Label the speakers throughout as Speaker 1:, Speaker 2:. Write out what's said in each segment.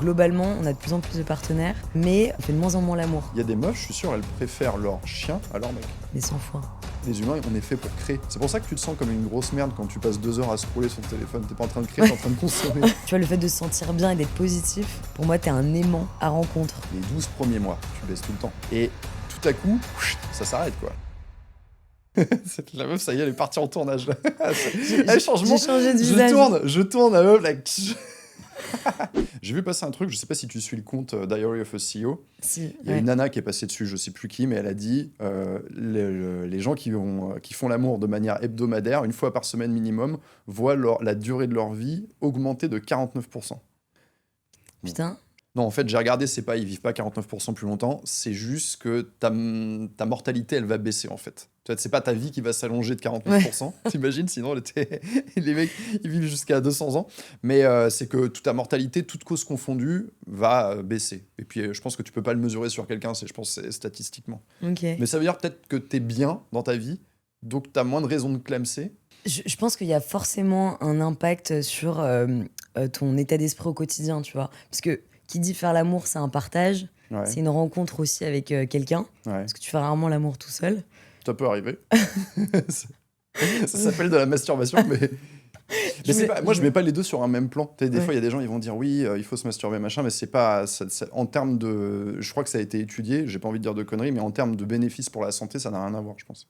Speaker 1: Globalement, on a de plus en plus de partenaires, mais on fait de moins en moins l'amour.
Speaker 2: Il y a des meufs, je suis sûr, elles préfèrent leur chien à leur mec.
Speaker 1: Mais 100 fois.
Speaker 2: Les humains, on est fait pour créer. C'est pour ça que tu te sens comme une grosse merde quand tu passes 2 heures à scroller sur ton téléphone. T'es pas en train de créer, t'es en train de consommer.
Speaker 1: Tu vois, le fait de se sentir bien et d'être positif, pour moi, t'es un aimant à rencontre.
Speaker 2: Les 12 premiers mois, tu baisses tout le temps. Et tout à coup, ça s'arrête, quoi. La meuf, ça y est, elle est partie en tournage. Changement.
Speaker 1: J'ai changé de visage.
Speaker 2: Je tourne, la meuf, là. J'ai vu passer un truc, je sais pas si tu suis le compte Diary of a CEO.
Speaker 1: Si,
Speaker 2: Il y a une nana qui est passée dessus, je sais plus qui, mais elle a dit les gens qui font l'amour de manière hebdomadaire, une fois par semaine minimum, voient la durée de leur vie augmenter de 49%.
Speaker 1: Putain.
Speaker 2: Non, en fait, j'ai regardé, c'est pas, ils vivent pas 49% plus longtemps, c'est juste que ta mortalité, elle va baisser, en fait. Tu vois, c'est pas ta vie qui va s'allonger de 49%, t'imagines, sinon les mecs, ils vivent jusqu'à 200 ans. Mais c'est que toute ta mortalité, toute cause confondue, va baisser. Et puis, je pense que tu peux pas le mesurer sur quelqu'un, je pense que c'est statistiquement.
Speaker 1: Ok.
Speaker 2: Mais ça veut dire peut-être que t'es bien dans ta vie, donc t'as moins de raisons de clamser.
Speaker 1: Je pense qu'il y a forcément un impact sur ton état d'esprit au quotidien, tu vois. Parce que qui dit faire l'amour, c'est un partage.
Speaker 2: Ouais.
Speaker 1: C'est une rencontre aussi avec quelqu'un.
Speaker 2: Ouais.
Speaker 1: Parce que tu fais rarement l'amour tout seul.
Speaker 2: Ça peut arriver. Ça s'appelle de la masturbation, mais... Moi, je mets pas les deux sur un même plan. Des fois, il y a des gens, ils vont dire oui, il faut se masturber, machin, mais c'est pas. En termes de. Je crois que ça a été étudié, j'ai pas envie de dire de conneries, mais en termes de bénéfices pour la santé, ça n'a rien à voir, je pense.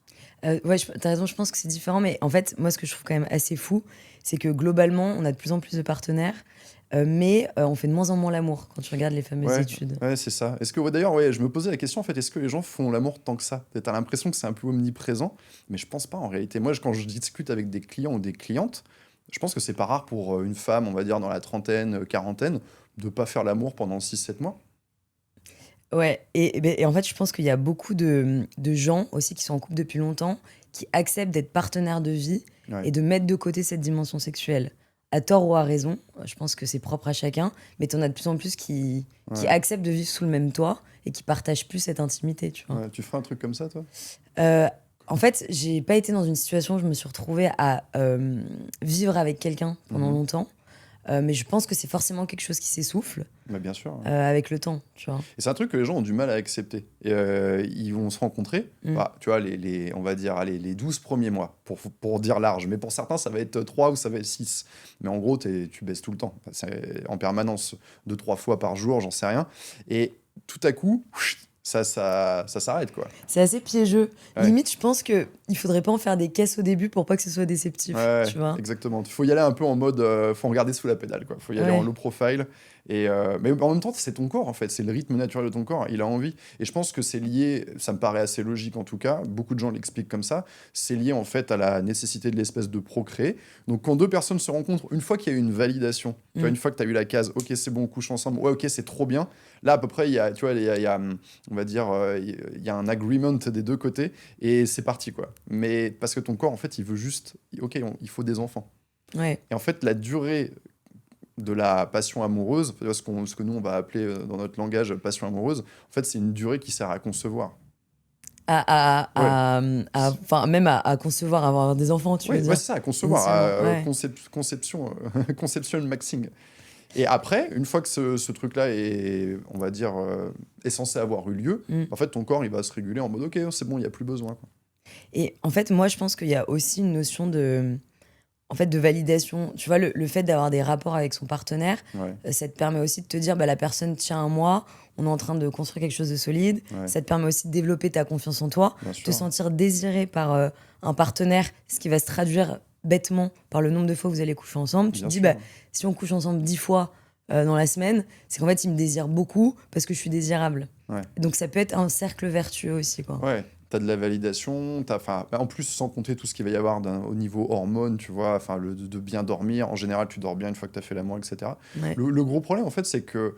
Speaker 1: Ouais, t'as raison, je pense que c'est différent, mais en fait, moi, ce que je trouve quand même assez fou, c'est que globalement, on a de plus en plus de partenaires, mais on fait de moins en moins l'amour quand tu regardes les fameuses études.
Speaker 2: Ouais, c'est ça. Est-ce que, d'ailleurs, je me posais la question, en fait, est-ce que les gens font l'amour tant que ça? T'as l'impression que c'est un peu omniprésent, mais je pense pas en réalité. Moi, quand je discute avec des clients ou des clientes, je pense que c'est pas rare pour une femme, on va dire dans la trentaine, quarantaine, de pas faire l'amour pendant 6-7 mois.
Speaker 1: Ouais, et en fait, je pense qu'il y a beaucoup de gens aussi qui sont en couple depuis longtemps, qui acceptent d'être partenaires de vie et de mettre de côté cette dimension sexuelle. À tort ou à raison, je pense que c'est propre à chacun, mais t'en as de plus en plus qui acceptent de vivre sous le même toit et qui partagent plus cette intimité, tu vois.
Speaker 2: Ouais, tu ferais un truc comme ça, toi?
Speaker 1: En fait, j'ai pas été dans une situation où je me suis retrouvée à vivre avec quelqu'un pendant longtemps. Mais je pense que c'est forcément quelque chose qui s'essouffle
Speaker 2: Bah, bien sûr.
Speaker 1: avec le temps, tu vois.
Speaker 2: Et c'est un truc que les gens ont du mal à accepter. Et, ils vont se rencontrer, tu vois, on va dire, allez, les 12 premiers mois, pour dire large. Mais pour certains, ça va être 3 ou ça va être 6. Mais en gros, tu baisses tout le temps. Enfin, c'est en permanence, 2-3 fois par jour, j'en sais rien. Et tout à coup, ça s'arrête, quoi.
Speaker 1: C'est assez piégeux.
Speaker 2: Ouais.
Speaker 1: Limite, je pense qu'il faudrait pas en faire des caisses au début pour pas que ce soit déceptif, tu vois.
Speaker 2: Exactement. Il faut y aller un peu en mode... faut regarder sous la pédale, quoi. Faut y aller en low profile. Mais en même temps, c'est ton corps, en fait. C'est le rythme naturel de ton corps. Il a envie. Et je pense que c'est lié... Ça me paraît assez logique, en tout cas. Beaucoup de gens l'expliquent comme ça. C'est lié, en fait, à la nécessité de l'espèce de procréer. Donc, quand 2 personnes se rencontrent, une fois qu'il y a eu une validation, tu vois, une fois que tu as eu la case, OK, c'est bon, on couche ensemble. Ouais, OK, c'est trop bien. Là, à peu près, il y a, on va dire, il y a un agreement des deux côtés. Et c'est parti, quoi. Mais parce que ton corps, en fait, il veut juste... OK, il faut des enfants.
Speaker 1: Ouais.
Speaker 2: Et en fait, la durée de la passion amoureuse, ce que nous, on va appeler dans notre langage passion amoureuse, en fait, c'est une durée qui sert à concevoir.
Speaker 1: Même à concevoir, avoir des enfants, tu veux dire.
Speaker 2: Ouais, c'est ça, à concevoir, conception maxing. Et après, une fois que ce truc-là est, on va dire, est censé avoir eu lieu, en fait, ton corps, il va se réguler en mode, OK, c'est bon, il n'y a plus besoin, quoi.
Speaker 1: Et en fait, moi, je pense qu'il y a aussi une notion de validation. Tu vois, le fait d'avoir des rapports avec son partenaire, ça te permet aussi de te dire, la personne tient à moi, on est en train de construire quelque chose de solide. Ça te permet aussi de développer ta confiance en toi, te sentir désiré par un partenaire, ce qui va se traduire bêtement par le nombre de fois que vous allez coucher ensemble. Tu te dis, si on couche ensemble 10 fois dans la semaine, c'est qu'en fait, il me désire beaucoup parce que je suis désirable. Donc ça peut être un cercle vertueux aussi, quoi.
Speaker 2: Ouais. T'as de la validation, en plus, sans compter tout ce qu'il va y avoir au niveau hormones, tu vois, de bien dormir. En général, tu dors bien une fois que t'as fait l'amour, etc.
Speaker 1: Ouais.
Speaker 2: Le gros problème, en fait, c'est que,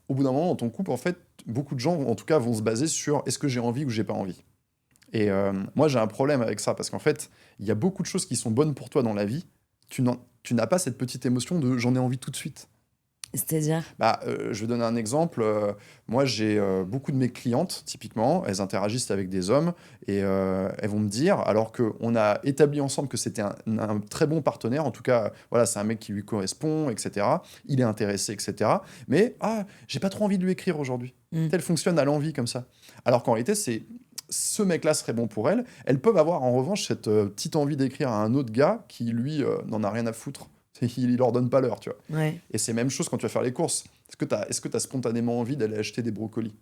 Speaker 2: au bout d'un moment, dans ton couple, en fait, beaucoup de gens, en tout cas, vont se baser sur est-ce que j'ai envie ou j'ai pas envie. Et moi, j'ai un problème avec ça, parce qu'en fait, il y a beaucoup de choses qui sont bonnes pour toi dans la vie. Tu n'as pas cette petite émotion de j'en ai envie tout de suite.
Speaker 1: C'est-à-dire?
Speaker 2: Je vais donner un exemple. Moi, j'ai beaucoup de mes clientes, typiquement, elles interagissent avec des hommes et elles vont me dire, alors qu'on a établi ensemble que c'était un très bon partenaire, en tout cas, voilà, c'est un mec qui lui correspond, etc. Il est intéressé, etc. Mais, j'ai pas trop envie de lui écrire aujourd'hui. Elle fonctionne à l'envie comme ça. Alors qu'en réalité, ce mec-là serait bon pour elle. Elles peuvent avoir en revanche cette petite envie d'écrire à un autre gars qui, lui, n'en a rien à foutre. Il leur donne pas l'heure, tu vois.
Speaker 1: Ouais.
Speaker 2: Et c'est la même chose quand tu vas faire les courses. Est-ce que tu as spontanément envie d'aller acheter des brocolis?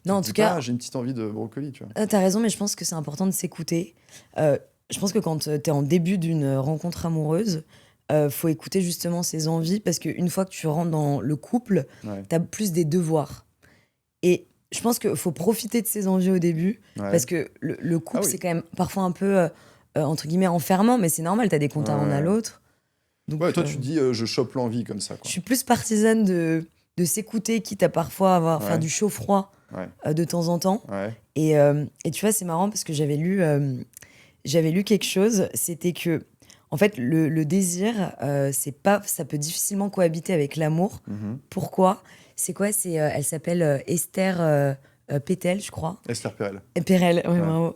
Speaker 1: Non, en tout cas,
Speaker 2: j'ai une petite envie de brocoli, tu vois.
Speaker 1: t'as raison, mais je pense que c'est important de s'écouter. Je pense que quand t'es en début d'une rencontre amoureuse, faut écouter justement ses envies, parce qu'une fois que tu rentres dans le couple, t'as plus des devoirs. Et je pense qu'il faut profiter de ses envies au début, parce que le couple, c'est quand même parfois un peu, entre guillemets, enfermant, mais c'est normal, t'as des comptes à l'un à l'autre. Donc,
Speaker 2: toi, tu dis, je chope l'envie comme ça, quoi.
Speaker 1: Je suis plus partisane de s'écouter, quitte à parfois faire du chaud-froid de temps en temps. Et tu vois, c'est marrant parce que j'avais lu quelque chose, c'était que, en fait, le désir, ça peut difficilement cohabiter avec l'amour. Pourquoi? C'est quoi? Elle s'appelle Esther Pétel, je crois.
Speaker 2: Esther Perel.
Speaker 1: Perel, oui, bravo.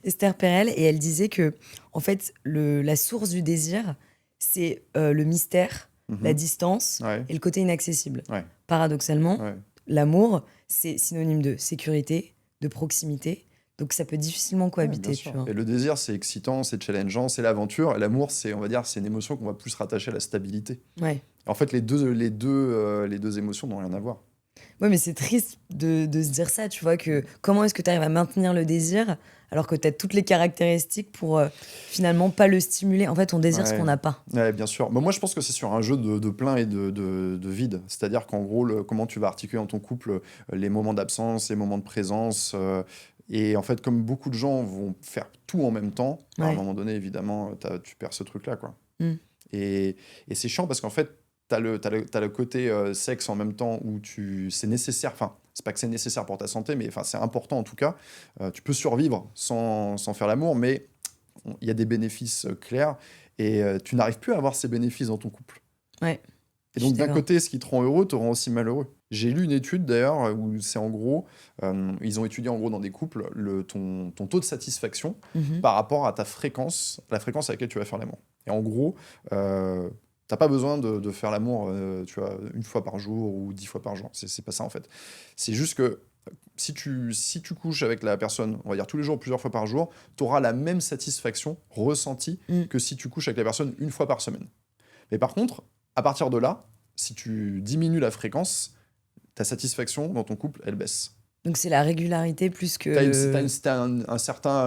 Speaker 1: Esther Perel, et elle disait que, en fait, la source du désir, c'est le mystère, la distance et le côté inaccessible. Paradoxalement, l'amour, c'est synonyme de sécurité, de proximité. Donc ça peut difficilement cohabiter. Tu vois.
Speaker 2: Et le désir, c'est excitant, c'est challengeant, c'est l'aventure. Et l'amour, c'est une émotion qu'on va plus rattacher à la stabilité. En fait, les deux émotions n'ont rien à voir.
Speaker 1: Ouais, mais c'est triste de se dire ça, tu vois, que comment est-ce que tu arrives à maintenir le désir alors que tu as toutes les caractéristiques pour finalement pas le stimuler. En fait, on désire ce qu'on n'a pas.
Speaker 2: Ouais, bien sûr. Mais moi, je pense que c'est sur un jeu de plein et de vide. C'est-à-dire qu'en gros, comment tu vas articuler dans ton couple les moments d'absence, les moments de présence. Et en fait, comme beaucoup de gens vont faire tout en même temps, à un moment donné, évidemment, tu perds ce truc-là, quoi. Et c'est chiant parce qu'en fait, t'as le côté sexe en même temps où c'est nécessaire. Enfin, c'est pas que c'est nécessaire pour ta santé, mais c'est important en tout cas. Tu peux survivre sans faire l'amour, mais il y a des bénéfices clairs et tu n'arrives plus à avoir ces bénéfices dans ton couple. Et donc, d'un côté, ce qui te rend heureux te rend aussi malheureux. J'ai lu une étude d'ailleurs où c'est en gros, ils ont étudié en gros dans des couples ton taux de satisfaction par rapport à ta fréquence, la fréquence à laquelle tu vas faire l'amour. Et en gros, t'as pas besoin de faire l'amour, tu vois, 1 fois par jour ou 10 fois par jour. C'est pas ça en fait. C'est juste que si tu couches avec la personne, on va dire tous les jours, plusieurs fois par jour, tu auras la même satisfaction ressentie que si tu couches avec la personne 1 fois par semaine. Mais par contre, à partir de là, si tu diminues la fréquence, ta satisfaction dans ton couple, elle baisse.
Speaker 1: Donc c'est la régularité plus que...
Speaker 2: T'as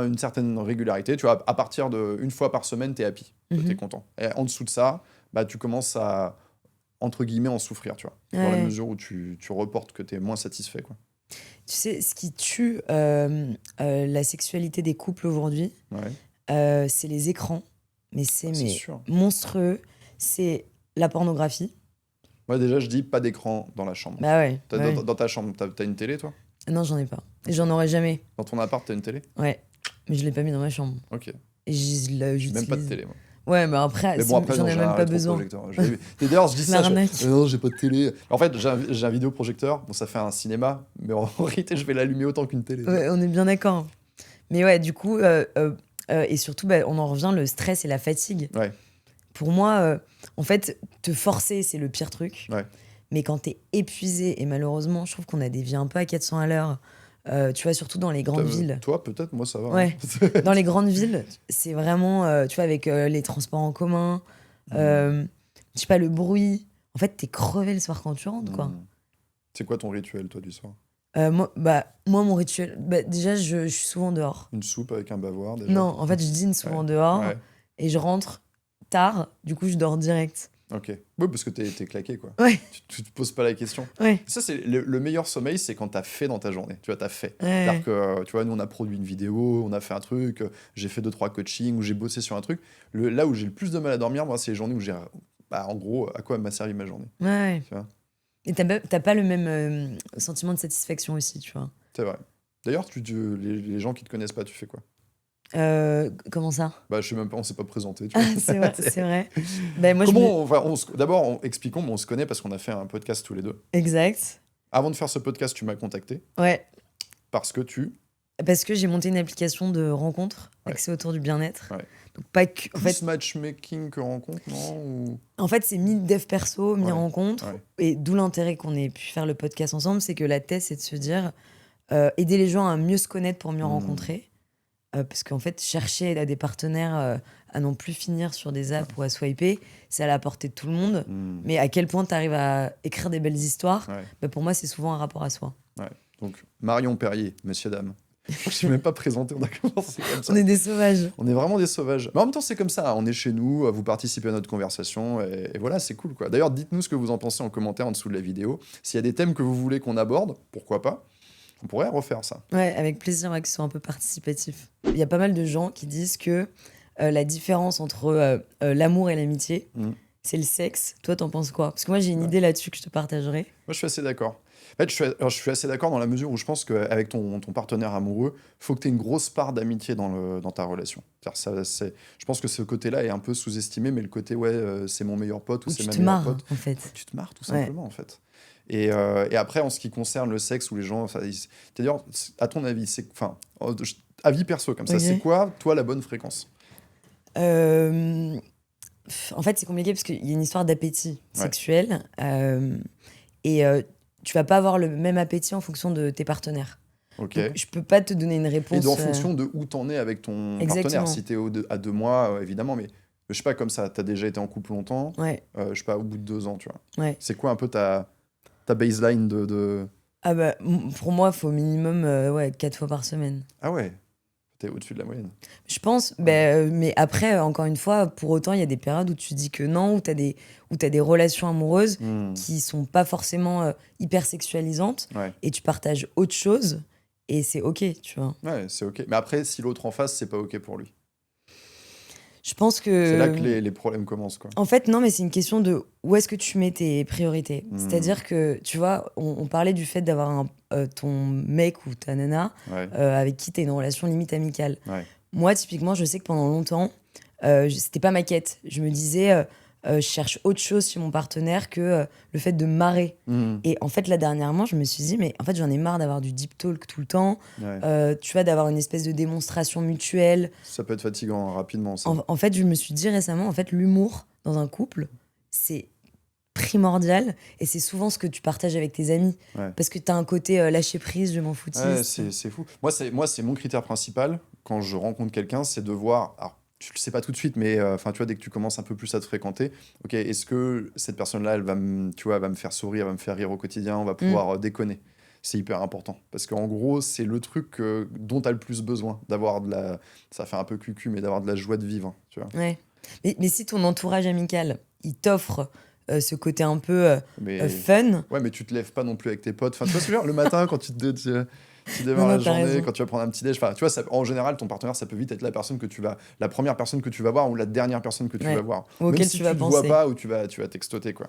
Speaker 2: une certaine régularité. Tu vois, à partir de 1 fois par semaine, t'es happy, t'es content. Et en dessous de ça, tu commences à, entre guillemets, en souffrir, tu vois. Dans la mesure où tu reportes que t'es moins satisfait, quoi.
Speaker 1: Tu sais, ce qui tue la sexualité des couples aujourd'hui, c'est les écrans. Mais c'est monstrueux. C'est la pornographie.
Speaker 2: Moi, déjà, je dis pas d'écran dans la chambre. Dans ta chambre, t'as une télé, toi?
Speaker 1: Non, j'en ai pas. Et j'en aurai jamais.
Speaker 2: Dans ton appart, t'as une télé?
Speaker 1: Ouais. Mais je l'ai pas mis dans ma chambre.
Speaker 2: Ok.
Speaker 1: Et j'utilise...
Speaker 2: Même pas de télé, moi.
Speaker 1: Ouais, mais après j'en ai même pas besoin.
Speaker 2: D'ailleurs, je dis ça, non, j'ai pas de télé. En fait, j'ai un vidéoprojecteur. Bon, ça fait un cinéma, mais en réalité, je vais l'allumer autant qu'une télé.
Speaker 1: Ouais, on est bien d'accord. Mais ouais, du coup, et surtout, on en revient, le stress et la fatigue. Pour moi, en fait, te forcer, c'est le pire truc. Mais quand t'es épuisé, et malheureusement, je trouve qu'on a des vies un peu à 400 à l'heure, tu vois, surtout dans les grandes villes.
Speaker 2: Toi, peut-être, moi, ça va.
Speaker 1: Ouais. Dans les grandes villes, c'est vraiment, tu vois, avec les transports en commun, je sais pas, le bruit. En fait, t'es crevé le soir quand tu rentres, quoi.
Speaker 2: C'est quoi ton rituel, toi, du soir?
Speaker 1: Moi, mon rituel, déjà, je suis souvent dehors.
Speaker 2: Une soupe avec un bavoir, déjà?
Speaker 1: Non, en fait, je dîne souvent dehors et je rentre tard, du coup, je dors direct.
Speaker 2: Ok. Oui, parce que t'es claqué, quoi.
Speaker 1: Ouais.
Speaker 2: Tu te poses pas la question. Ça, c'est le meilleur sommeil, c'est quand t'as fait dans ta journée. Tu vois, t'as fait. C'est-à-dire que, tu vois, nous, on a produit une vidéo, on a fait un truc, j'ai fait 2-3 coachings, ou j'ai bossé sur un truc. Là où j'ai le plus de mal à dormir, moi, c'est les journées où j'ai... en gros, à quoi m'a servi ma journée. Tu vois.
Speaker 1: Et t'as pas le même sentiment de satisfaction aussi, tu vois.
Speaker 2: C'est vrai. D'ailleurs, les gens qui te connaissent pas, tu fais quoi?
Speaker 1: Comment ça?
Speaker 2: Bah, je sais même pas, on s'est pas présenté.
Speaker 1: C'est vrai, c'est vrai. Ben, moi,
Speaker 2: D'abord, expliquons, on se connaît parce qu'on a fait un podcast tous les deux.
Speaker 1: Exact.
Speaker 2: Avant de faire ce podcast, tu m'as contacté.
Speaker 1: Ouais.
Speaker 2: Parce que
Speaker 1: Parce que j'ai monté une application de rencontres axée autour du bien-être.
Speaker 2: Ouais.
Speaker 1: Donc pas que.
Speaker 2: Plus matchmaking que rencontre, non?
Speaker 1: En fait, c'est mi-dev perso, mi-rencontre.
Speaker 2: Ouais.
Speaker 1: Et d'où l'intérêt qu'on ait pu faire le podcast ensemble, c'est que la thèse, c'est de se dire aider les gens à mieux se connaître pour mieux rencontrer. Parce qu'en fait, chercher à des partenaires à non plus finir sur des apps ou à swiper, c'est à la portée de tout le monde. Mais à quel point tu arrives à écrire des belles histoires, pour moi, c'est souvent un rapport à soi.
Speaker 2: Ouais. Donc, Marion Perrier, messieurs, dames. Je ne suis même pas présenté, on a commencé comme ça.
Speaker 1: On est des sauvages.
Speaker 2: On est vraiment des sauvages. Mais en même temps, c'est comme ça. On est chez nous, vous participez à notre conversation. Et voilà, c'est cool, quoi. D'ailleurs, dites-nous ce que vous en pensez en commentaire en dessous de la vidéo. S'il y a des thèmes que vous voulez qu'on aborde, pourquoi pas. On pourrait refaire ça.
Speaker 1: Ouais, avec plaisir, que ce soit un peu participatif. Il y a pas mal de gens qui disent que la différence entre l'amour et l'amitié, c'est le sexe. Toi, t'en penses quoi? Parce que moi, j'ai une idée là-dessus que je te partagerai.
Speaker 2: Moi, je suis assez d'accord. En fait, je suis assez d'accord dans la mesure où je pense qu'avec ton partenaire amoureux, il faut que tu aies une grosse part d'amitié dans ta relation. Je pense que ce côté-là est un peu sous-estimé, mais le côté, c'est mon meilleur pote ou c'est ma meilleure pote.
Speaker 1: En fait.
Speaker 2: Tu te marres, tout simplement, en fait. Et après, en ce qui concerne le sexe ou les gens, c'est-à-dire, à ton avis, avis perso comme ça, c'est quoi, toi, la bonne fréquence?
Speaker 1: En fait, c'est compliqué parce qu'il y a une histoire d'appétit sexuel et tu vas pas avoir le même appétit en fonction de tes partenaires.
Speaker 2: Ok.
Speaker 1: Donc, je peux pas te donner une réponse.
Speaker 2: Et en fonction de où t'en es avec ton partenaire. Si t'es à 2 mois, évidemment, mais je sais pas, comme ça, t'as déjà été en couple longtemps. Je sais pas, au bout de 2 ans, tu vois. C'est quoi un peu ta baseline de...
Speaker 1: Ah bah, pour moi, il faut au minimum 4 fois par semaine.
Speaker 2: Ah ouais, t'es au-dessus de la moyenne.
Speaker 1: Je pense, mais après, encore une fois, pour autant, il y a des périodes où tu dis que non, où t'as des relations amoureuses qui sont pas forcément hyper sexualisantes et tu partages autre chose et c'est ok, tu vois.
Speaker 2: Ouais, c'est ok. Mais après, si l'autre en face, c'est pas ok pour lui.
Speaker 1: Je pense que...
Speaker 2: C'est là que les problèmes commencent, quoi.
Speaker 1: En fait, non, mais c'est une question de où est-ce que tu mets tes priorités. C'est-à-dire que, tu vois, on parlait du fait d'avoir ton mec ou ta nana avec qui tu as une relation limite amicale. Moi, typiquement, je sais que pendant longtemps, c'était pas ma quête. Je me disais, je cherche autre chose chez mon partenaire que le fait de me marrer. Et en fait, là, dernièrement, je me suis dit, mais en fait, j'en ai marre d'avoir du deep talk tout le temps. Tu vois, d'avoir une espèce de démonstration mutuelle.
Speaker 2: Ça peut être fatigant rapidement, ça.
Speaker 1: En fait, je me suis dit récemment, en fait, l'humour dans un couple, c'est primordial et c'est souvent ce que tu partages avec tes amis parce que tu as un côté lâcher prise, je m'en foutiste.
Speaker 2: C'est fou. Moi, c'est mon critère principal quand je rencontre quelqu'un, c'est de voir... Alors, tu le sais pas tout de suite, mais tu vois, dès que tu commences un peu plus à te fréquenter, ok, est-ce que cette personne-là, elle va me faire sourire, va me faire rire au quotidien, on va pouvoir déconner. C'est hyper important. Parce qu'en gros, c'est le truc dont tu as le plus besoin, d'avoir de la... Ça fait un peu cucu, mais d'avoir de la joie de vivre, tu vois.
Speaker 1: Ouais. Mais si ton entourage amical, il t'offre ce côté un peu fun...
Speaker 2: Ouais, mais tu te lèves pas non plus avec tes potes. Enfin, tu vois ce que je veux dire, le matin, quand tu démarres la journée,
Speaker 1: raison.
Speaker 2: quand tu vas prendre un petit déj, tu vois, en général, ton partenaire, ça peut vite être la première personne que tu vas voir ou la dernière personne que tu vas voir.
Speaker 1: Auquel
Speaker 2: même si
Speaker 1: tu vas
Speaker 2: te
Speaker 1: penser.
Speaker 2: vois pas ou tu vas t'extoter, quoi.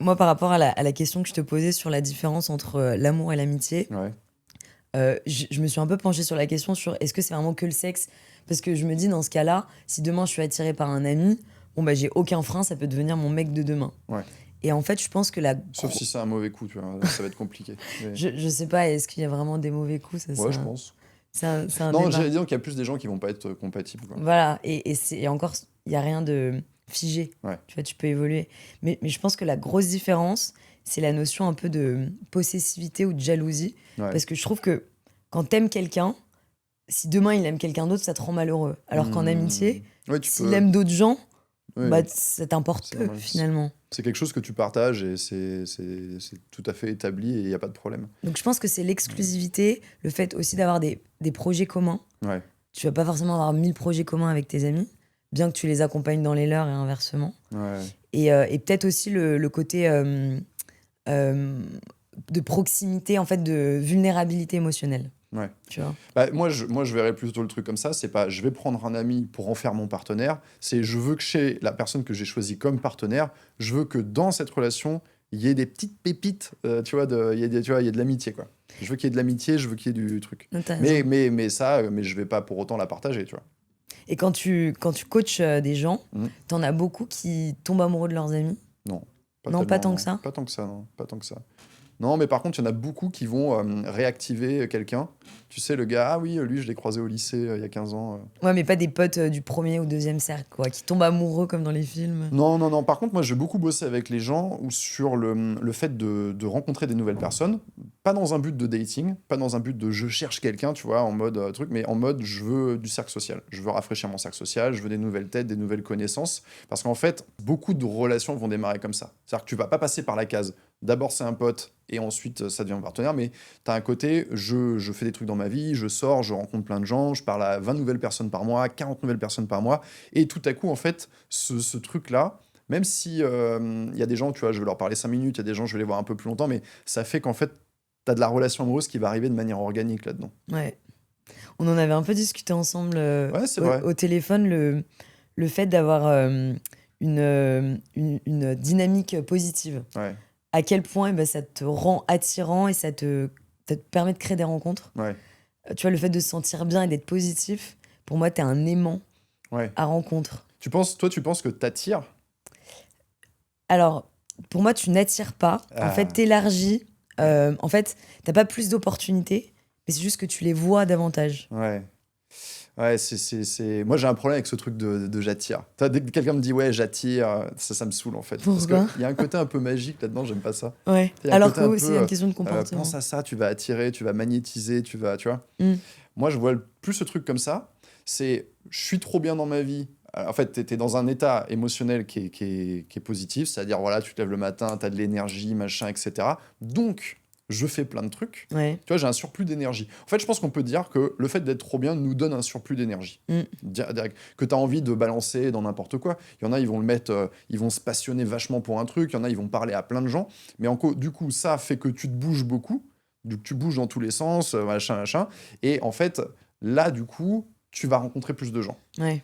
Speaker 1: Moi, par rapport à la question que je te posais sur la différence entre l'amour et l'amitié, je me suis un peu penchée sur la question sur est-ce que c'est vraiment que le sexe? Parce que je me dis, dans ce cas-là, si demain je suis attirée par un ami, j'ai aucun frein, ça peut devenir mon mec de demain. Et en fait, je pense que
Speaker 2: Sauf si c'est un mauvais coup, tu vois, ça va être compliqué. Mais...
Speaker 1: je sais pas, est-ce qu'il y a vraiment des mauvais coups?
Speaker 2: Je pense.
Speaker 1: C'est un
Speaker 2: non,
Speaker 1: débat.
Speaker 2: j'allais dire qu'il y a plus des gens qui vont pas être compatibles, quoi.
Speaker 1: Voilà, et encore, il n'y a rien de figé. Tu vois, tu peux évoluer. Mais je pense que la grosse différence, c'est la notion un peu de possessivité ou de jalousie. Parce que je trouve que quand t'aimes quelqu'un, si demain il aime quelqu'un d'autre, ça te rend malheureux. Alors qu'en amitié, s'il aime d'autres gens, ça t'importe peu, finalement.
Speaker 2: C'est quelque chose que tu partages et c'est tout à fait établi et il n'y a pas de problème.
Speaker 1: Donc je pense que c'est l'exclusivité, le fait aussi d'avoir des projets communs. Tu vas pas forcément avoir 1000 projets communs avec tes amis, bien que tu les accompagnes dans les leurs et inversement. Et peut-être aussi le côté de proximité, en fait, de vulnérabilité émotionnelle. Tu vois,
Speaker 2: moi, je verrais plutôt le truc comme ça. C'est pas je vais prendre un ami pour en faire mon partenaire. C'est je veux que chez la personne que j'ai choisie comme partenaire, je veux que dans cette relation, il y ait des petites pépites, il y a de l'amitié, quoi. Je veux qu'il y ait de l'amitié, je veux qu'il y ait du truc.
Speaker 1: Non,
Speaker 2: Mais je vais pas pour autant la partager, tu vois.
Speaker 1: Et quand tu coaches des gens, t'en as beaucoup qui tombent amoureux de leurs amis?
Speaker 2: Non.
Speaker 1: Pas tant que ça?
Speaker 2: Pas tant que ça, non. Pas tant que ça. Non, mais par contre, il y en a beaucoup qui vont réactiver quelqu'un. Tu sais, le gars, ah oui, lui, je l'ai croisé au lycée il y a 15 ans.
Speaker 1: Ouais, mais pas des potes du premier ou deuxième cercle, quoi, qui tombent amoureux comme dans les films.
Speaker 2: Non. Par contre, moi, je vais beaucoup bosser avec les gens sur le fait de rencontrer des nouvelles personnes. Pas dans un but de dating, pas dans un but de je cherche quelqu'un, tu vois, en mode truc, mais en mode je veux du cercle social. Je veux rafraîchir mon cercle social, je veux des nouvelles têtes, des nouvelles connaissances. Parce qu'en fait, beaucoup de relations vont démarrer comme ça. C'est-à-dire que tu vas pas passer par la case. D'abord, c'est un pote et ensuite, ça devient un partenaire. Mais tu as un côté, je fais des trucs dans ma vie, je sors, je rencontre plein de gens, je parle à 20 nouvelles personnes par mois, 40 nouvelles personnes par mois. Et tout à coup, en fait, ce truc-là, même si y a des gens, tu vois, je vais leur parler 5 minutes, il y a des gens, je vais les voir un peu plus longtemps, mais ça fait qu'en fait, tu as de la relation amoureuse qui va arriver de manière organique là-dedans.
Speaker 1: Ouais. On en avait un peu discuté ensemble
Speaker 2: Ouais, c'est vrai.
Speaker 1: au téléphone, le fait d'avoir une dynamique positive.
Speaker 2: Ouais.
Speaker 1: À quel point ça te rend attirant et ça te permet de créer des rencontres.
Speaker 2: Ouais.
Speaker 1: Tu vois, le fait de se sentir bien et d'être positif, pour moi, t'es un aimant à rencontre.
Speaker 2: Tu penses que t'attires?
Speaker 1: Alors, pour moi, tu n'attires pas. En fait, t'élargis. En fait, t'as pas plus d'opportunités, mais c'est juste que tu les vois davantage.
Speaker 2: Ouais. Ouais, moi j'ai un problème avec ce truc de j'attire. Dès que quelqu'un me dit ouais, j'attire, ça me saoule en fait. Parce
Speaker 1: Pourquoi?
Speaker 2: qu'il y a un côté un peu magique là-dedans, j'aime pas ça.
Speaker 1: Ouais. Alors que c'est une question de comportement.
Speaker 2: Pense à ça, tu vas attirer, tu vas magnétiser, tu vois. Moi je vois plus ce truc comme ça. C'est je suis trop bien dans ma vie. En fait, t'es dans un état émotionnel qui est positif, c'est-à-dire voilà, tu te lèves le matin, t'as de l'énergie, machin, etc. Donc, je fais plein de trucs.
Speaker 1: Ouais.
Speaker 2: Tu vois, j'ai un surplus d'énergie. En fait, je pense qu'on peut dire que le fait d'être trop bien nous donne un surplus d'énergie. Direct. Que tu as envie de balancer dans n'importe quoi. Il y en a, ils vont le mettre, ils vont se passionner vachement pour un truc. Il y en a, ils vont parler à plein de gens. Mais du coup, ça fait que tu te bouges beaucoup. Tu bouges dans tous les sens, machin. Et en fait, là, du coup, tu vas rencontrer plus de gens.
Speaker 1: Ouais.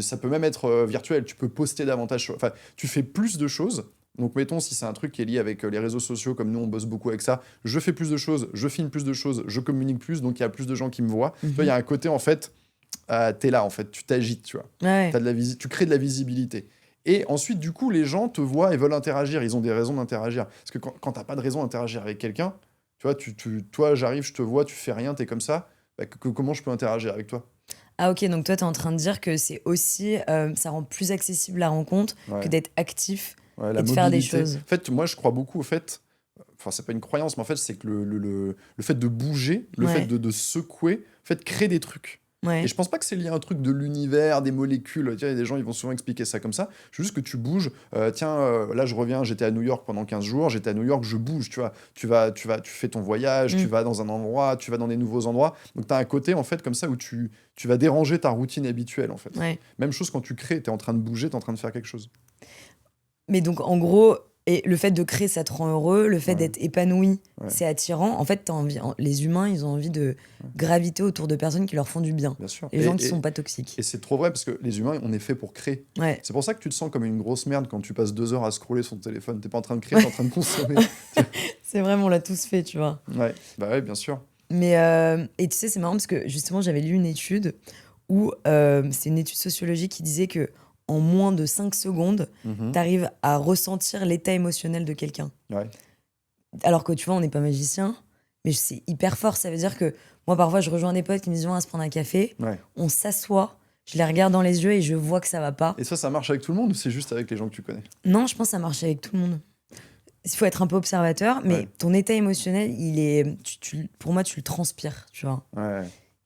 Speaker 2: Ça peut même être virtuel. Tu peux poster davantage. Enfin, tu fais plus de choses. Donc, mettons, si c'est un truc qui est lié avec les réseaux sociaux, comme nous, on bosse beaucoup avec ça, je fais plus de choses, je filme plus de choses, je communique plus, donc il y a plus de gens qui me voient. Tu vois, il y a un côté, en fait, t'es là, en fait, tu t'agites, tu vois.
Speaker 1: Ouais.
Speaker 2: Tu crées de la visibilité. Et ensuite, du coup, les gens te voient et veulent interagir. Ils ont des raisons d'interagir. Parce que quand t'as pas de raison d'interagir avec quelqu'un, tu vois, toi, j'arrive, je te vois, tu fais rien, t'es comme ça, comment je peux interagir avec toi?
Speaker 1: Ah ok, donc toi, t'es en train de dire que c'est aussi, ça rend plus accessible la rencontre que d'être actif.
Speaker 2: Ouais,
Speaker 1: et de faire des choses.
Speaker 2: En fait, moi, je crois beaucoup au fait, enfin, c'est pas une croyance, mais en fait, c'est que le fait de bouger, le fait de secouer, en fait, crée des trucs.
Speaker 1: Ouais.
Speaker 2: Et je pense pas que c'est lié à un truc de l'univers, des molécules. Il y a des gens, ils vont souvent expliquer ça comme ça. C'est juste que tu bouges. Là, je reviens, j'étais à New York pendant 15 jours. J'étais à New York, je bouge, tu vois. Tu fais ton voyage, tu vas dans un endroit, tu vas dans des nouveaux endroits. Donc, tu as un côté, en fait, comme ça, où tu vas déranger ta routine habituelle, en fait.
Speaker 1: Ouais.
Speaker 2: Même chose quand tu crées, tu es en train de bouger, tu es en train de faire quelque chose.
Speaker 1: Mais donc, en gros, et le fait de créer, ça te rend heureux. Le fait d'être épanoui, c'est attirant. En fait, les humains, ils ont envie de graviter autour de personnes qui leur font du bien.
Speaker 2: Bien sûr.
Speaker 1: Les gens qui sont pas toxiques.
Speaker 2: Et c'est trop vrai parce que les humains, on est fait pour créer.
Speaker 1: Ouais.
Speaker 2: C'est pour ça que tu te sens comme une grosse merde quand tu passes 2 heures à scroller sur ton téléphone. T'es pas en train de créer, t'es en train de consommer.
Speaker 1: C'est vrai, on l'a tous fait, tu vois.
Speaker 2: Ouais, bah ouais, bien sûr.
Speaker 1: Mais, et tu sais, c'est marrant parce que justement, j'avais lu une étude où c'est une étude sociologique qui disait que en moins de 5 secondes, t'arrives à ressentir l'état émotionnel de quelqu'un.
Speaker 2: Ouais.
Speaker 1: Alors que tu vois, on n'est pas magicien, mais c'est hyper fort. Ça veut dire que moi, parfois, je rejoins des potes qui me disent on va se prendre un café, on s'assoit, je les regarde dans les yeux et je vois que ça va pas.
Speaker 2: Et ça marche avec tout le monde ou c'est juste avec les gens que tu connais?
Speaker 1: Non, je pense que ça marche avec tout le monde. Il faut être un peu observateur, mais ton état émotionnel, il est, pour moi, tu le transpires, tu vois.
Speaker 2: Ouais.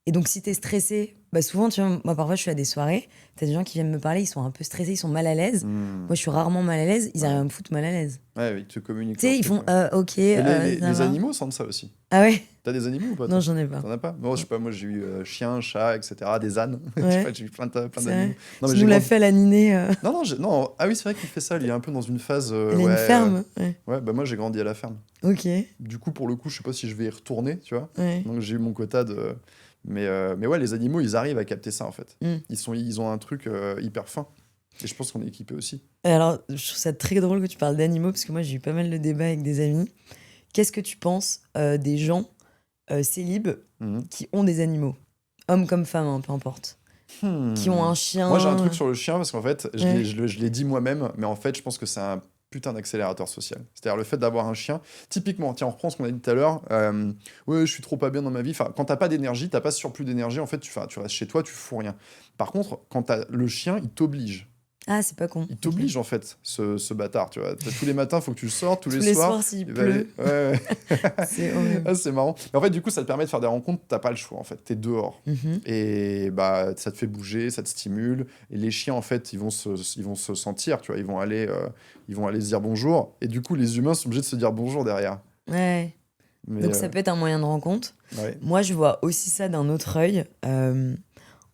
Speaker 1: Et donc, si t'es stressé, bah souvent, tu vois, moi, parfois, je suis à des soirées, t'as des gens qui viennent me parler, ils sont un peu stressés, ils sont mal à l'aise. Moi, je suis rarement mal à l'aise, ils arrivent à me foutre mal à l'aise.
Speaker 2: Ouais, ils te communiquent.
Speaker 1: Tu sais, ils font ok.
Speaker 2: Les animaux sentent ça aussi.
Speaker 1: Ah ouais?
Speaker 2: T'as des animaux ou pas?
Speaker 1: Non, j'en ai pas.
Speaker 2: T'en as pas? Moi, je sais pas, moi j'ai eu chien, chat, etc., des ânes.
Speaker 1: Ouais.
Speaker 2: J'ai eu plein d'animaux.
Speaker 1: Non, tu nous l'as fait à la Ninée.
Speaker 2: Non. Ah oui, c'est vrai qu'il fait ça, il est un peu dans une phase.
Speaker 1: Il a une ferme.
Speaker 2: Ouais, bah moi j'ai grandi à la ferme.
Speaker 1: Ok.
Speaker 2: Du coup, pour le coup, je sais pas si je vais y retourner, tu vois.
Speaker 1: Ouais.
Speaker 2: Donc j'ai eu mon quota de. Mais ouais, les animaux, ils arrivent à capter ça en fait. Ils ont un truc hyper fin. Et je pense qu'on est équipé aussi.
Speaker 1: Alors, je trouve ça très drôle que tu parles d'animaux, parce que moi, j'ai eu pas mal de débats avec des amis qu'est-ce que tu penses des gens célibes qui ont des animaux, hommes comme femmes, hein, peu importe, qui ont un chien.
Speaker 2: Moi, j'ai un truc sur le chien parce qu'en fait, je l'ai dit moi-même, mais en fait, je pense que c'est un putain d'accélérateur social. C'est-à-dire le fait d'avoir un chien. Typiquement, tiens, on reprend ce qu'on a dit tout à l'heure. Ouais, je suis trop pas bien dans ma vie. Enfin, quand t'as pas d'énergie, t'as pas ce surplus d'énergie, en fait, tu restes chez toi, tu fous rien. Par contre, quand t'as le chien, il t'oblige.
Speaker 1: Ah, c'est pas con.
Speaker 2: Il t'oblige en fait, ce bâtard, tu vois. Tous les matins, il faut que tu le sortes, tous
Speaker 1: les
Speaker 2: soirs.
Speaker 1: soirs s'il pleut.
Speaker 2: Ouais.
Speaker 1: C'est horrible.
Speaker 2: Ah, c'est marrant. Mais en fait, du coup, ça te permet de faire des rencontres, t'as pas le choix en fait, t'es dehors. Et bah, ça te fait bouger, ça te stimule. Et les chiens, en fait, ils vont se sentir, tu vois, ils vont aller se dire bonjour. Et du coup, les humains sont obligés de se dire bonjour derrière.
Speaker 1: Ouais.
Speaker 2: Mais,
Speaker 1: donc ça peut être un moyen de rencontre.
Speaker 2: Ouais.
Speaker 1: Moi, je vois aussi ça d'un autre œil.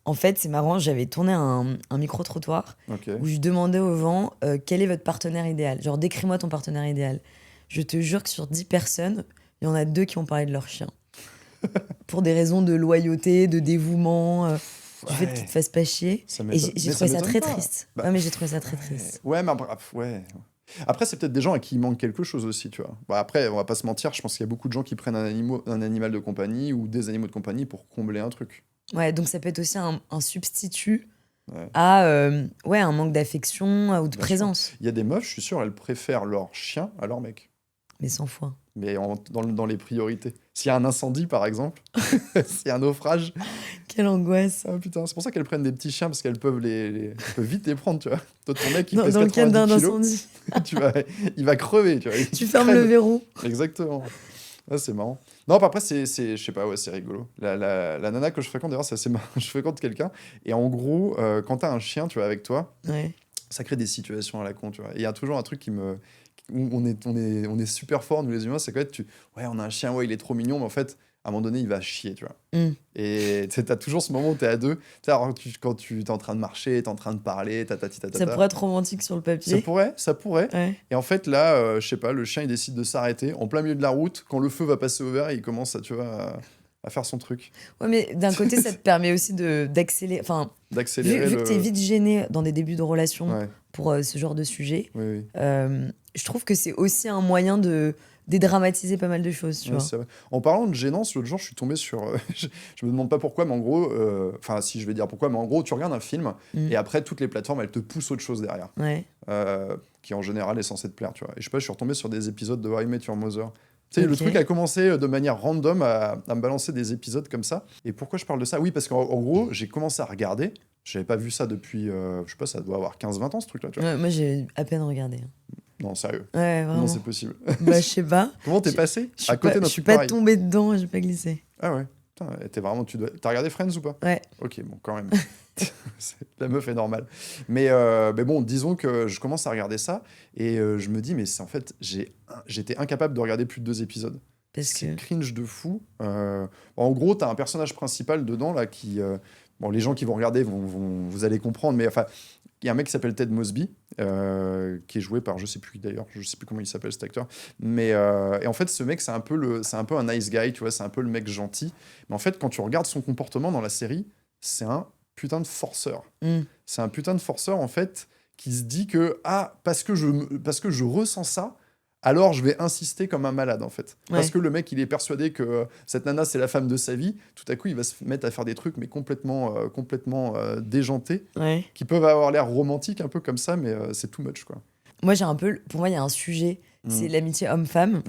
Speaker 1: En fait, c'est marrant, j'avais tourné un micro-trottoir où je demandais aux gens quel est votre partenaire idéal. Genre, décris-moi ton partenaire idéal. Je te jure que sur 10 personnes, il y en a 2 qui ont parlé de leur chien. Pour des raisons de loyauté, de dévouement, du fait qu'ils te fassent pas chier. Et j'ai trouvé ça très triste. Ouais, mais j'ai trouvé ça très triste.
Speaker 2: Ouais, mais ouais. Après, c'est peut-être des gens à qui il manque quelque chose aussi, tu vois. Bah, après, on va pas se mentir, je pense qu'il y a beaucoup de gens qui prennent un animal de compagnie ou des animaux de compagnie pour combler un truc.
Speaker 1: Ouais, donc ça peut être aussi un substitut à un manque d'affection ou de présence.
Speaker 2: Il y a des meufs, je suis sûr, elles préfèrent leur chien à leur mec.
Speaker 1: Mais 100 fois.
Speaker 2: Mais dans les priorités. S'il y a un incendie, par exemple, s'il y a un naufrage...
Speaker 1: Quelle angoisse.
Speaker 2: Ah putain, c'est pour ça qu'elles prennent des petits chiens, parce qu'elles peuvent vite les prendre, tu vois. Toi, ton mec, il
Speaker 1: pèse 90 kilos. Dans le cadre d'un incendie.
Speaker 2: Il va crever, tu vois.
Speaker 1: Tu fermes le verrou.
Speaker 2: Exactement. Ah, c'est marrant. Non, après, je sais pas, ouais, c'est rigolo. La nana que je fréquente, d'ailleurs, c'est assez marrant. Je fréquente quelqu'un, et en gros, quand t'as un chien, tu vois, avec toi, ça crée des situations à la con, tu vois. Et il y a toujours un truc où on est super fort, nous les humains, c'est qu'en fait, on a un chien, ouais, il est trop mignon, mais en fait, à un moment donné, il va chier, tu vois. Et t'as toujours ce moment où t'es à deux. Quand tu es en train de marcher, t'es en train de parler,
Speaker 1: Ça pourrait être romantique sur le papier.
Speaker 2: Ça pourrait.
Speaker 1: Ouais.
Speaker 2: Et en fait, là, je sais pas, le chien, il décide de s'arrêter en plein milieu de la route. Quand le feu va passer au vert, il commence à faire son truc.
Speaker 1: Ouais, mais d'un côté, ça te permet aussi d'accélérer. Enfin, vu que t'es vite gêné dans des débuts de relation pour ce genre de sujet, je trouve que c'est aussi un moyen de dédramatiser pas mal de choses, tu vois.
Speaker 2: Vrai. En parlant de gênance, l'autre jour, je suis tombé sur... je me demande pas pourquoi, mais en gros... Enfin, si, je vais dire pourquoi, mais en gros, tu regardes un film, et après, toutes les plateformes, elles te poussent autre chose derrière. Qui, en général, est censé te plaire, tu vois. Et je sais pas, je suis retombé sur des épisodes de How I Met Your Mother. Tu sais, le truc a commencé de manière random à me balancer des épisodes comme ça. Et pourquoi je parle de ça ? Oui, parce qu'en gros, j'ai commencé à regarder. J'avais pas vu ça depuis... je sais pas, ça doit avoir 15-20 ans, ce truc-là, tu vois.
Speaker 1: Moi, j'ai à peine regardé.
Speaker 2: Non, sérieux.
Speaker 1: Ouais, vraiment.
Speaker 2: Comment c'est possible ?
Speaker 1: Bah, je sais pas.
Speaker 2: Comment t'es passé
Speaker 1: à côté d'un truc. Je suis pas tombé dedans, j'ai pas glissé.
Speaker 2: Ah ouais. Putain, t'as regardé Friends ou pas ?
Speaker 1: Ouais.
Speaker 2: Ok, bon, quand même. La meuf est normale. Mais bon, disons que je commence à regarder ça et je me dis, mais en fait, j'étais incapable de regarder plus de 2 épisodes. C'est cringe de fou. En gros, t'as un personnage principal dedans là qui... bon, les gens qui vont regarder, vous allez comprendre, mais enfin, il y a un mec qui s'appelle Ted Mosby, qui est joué par, je sais plus comment il s'appelle cet acteur, mais et en fait, ce mec, c'est un peu un nice guy, tu vois, c'est un peu le mec gentil, mais en fait, quand tu regardes son comportement dans la série, c'est un putain de forceur. C'est un putain de forceur, en fait, qui se dit que, parce que je ressens ça, alors je vais insister comme un malade, en fait. Parce que le mec, il est persuadé que cette nana, c'est la femme de sa vie. Tout à coup, il va se mettre à faire des trucs, mais complètement déjantés, qui peuvent avoir l'air romantiques, un peu comme ça, mais c'est too much, quoi.
Speaker 1: Moi, pour moi, il y a un sujet, c'est l'amitié homme-femme.